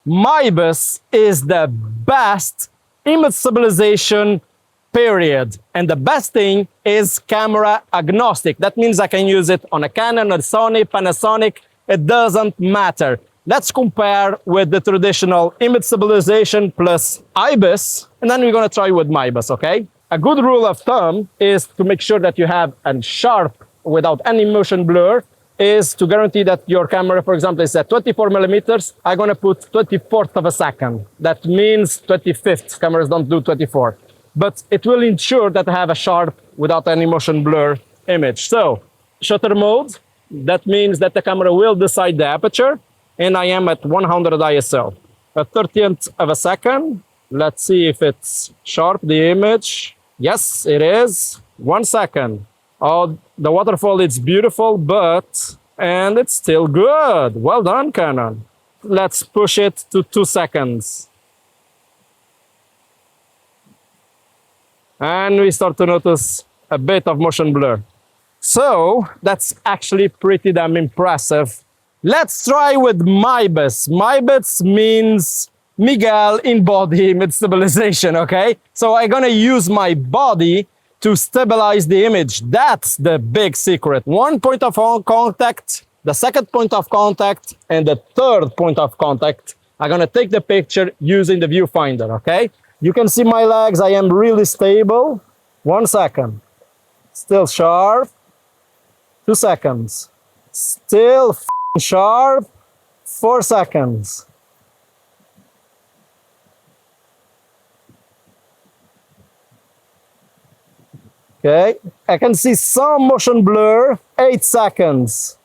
MIBIS is the best image stabilization, period. And the best thing is camera agnostic. That means I can use it on a Canon, a Sony, Panasonic. It doesn't matter. Let's compare with the traditional image stabilization plus IBIS, and then we're going to try with MIBIS, okay? A good rule of thumb is to make sure that you have a sharp without any motion blur, is to guarantee that your camera, for example, is at 24 millimeters. I'm going to put 24th of a second. That means 25th. Cameras don't do 24. But it will ensure that I have a sharp without any motion blur image. So, shutter mode, that means that the camera will decide the aperture, and I am at 100 ISO. A 30th of a second. Let's see if it's sharp, the image. Yes, it is. 1 second. Oh, the waterfall is beautiful, and it's still good. Well done, Canon. Let's push it to 2 seconds. And we start to notice a bit of motion blur. So that's actually pretty damn impressive. Let's try with MIBIS. MIBIS means Miguel in body image stabilization, okay? So I'm gonna use my body to stabilize the image. That's the big secret. One point of contact, the second point of contact, and the third point of contact. I'm gonna take the picture using the viewfinder, okay? You can see my legs, I am really stable. 1 second. Still sharp. 2 seconds. Still sharp. 4 seconds. Okay, I can see some motion blur, 8 seconds.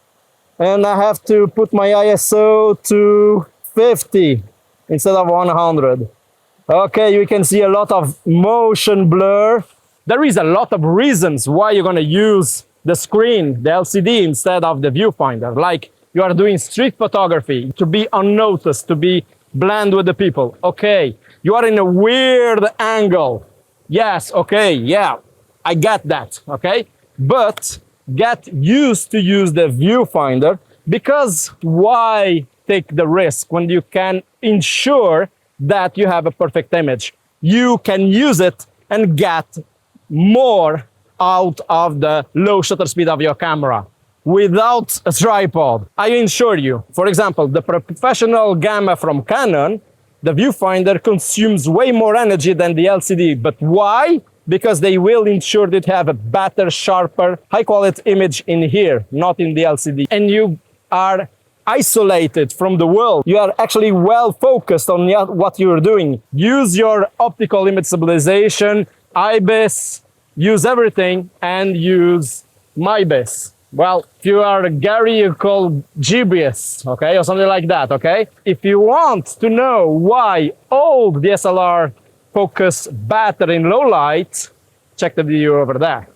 And I have to put my ISO to 50 instead of 100. Okay, you can see a lot of motion blur. There is a lot of reasons why you're gonna use the screen, the LCD, instead of the viewfinder. Like you are doing street photography, to be unnoticed, to be blend with the people. Okay, you are in a weird angle. Yes, okay, yeah. I get that, okay? But get used to use the viewfinder, because why take the risk when you can ensure that you have a perfect image? You can use it and get more out of the low shutter speed of your camera without a tripod. I assure you, for example, the professional Gamma from Canon, the viewfinder consumes way more energy than the LCD. But why? Because they will ensure that you have a better, sharper, high-quality image in here, not in the LCD. And you are isolated from the world. You are actually well focused on what you're doing. Use your optical image stabilization, IBIS, use everything, and use MIBIS. Well, if you are Gary, you call GBIS, okay, or something like that, okay? If you want to know why old DSLR focus better in low light, check the video over there.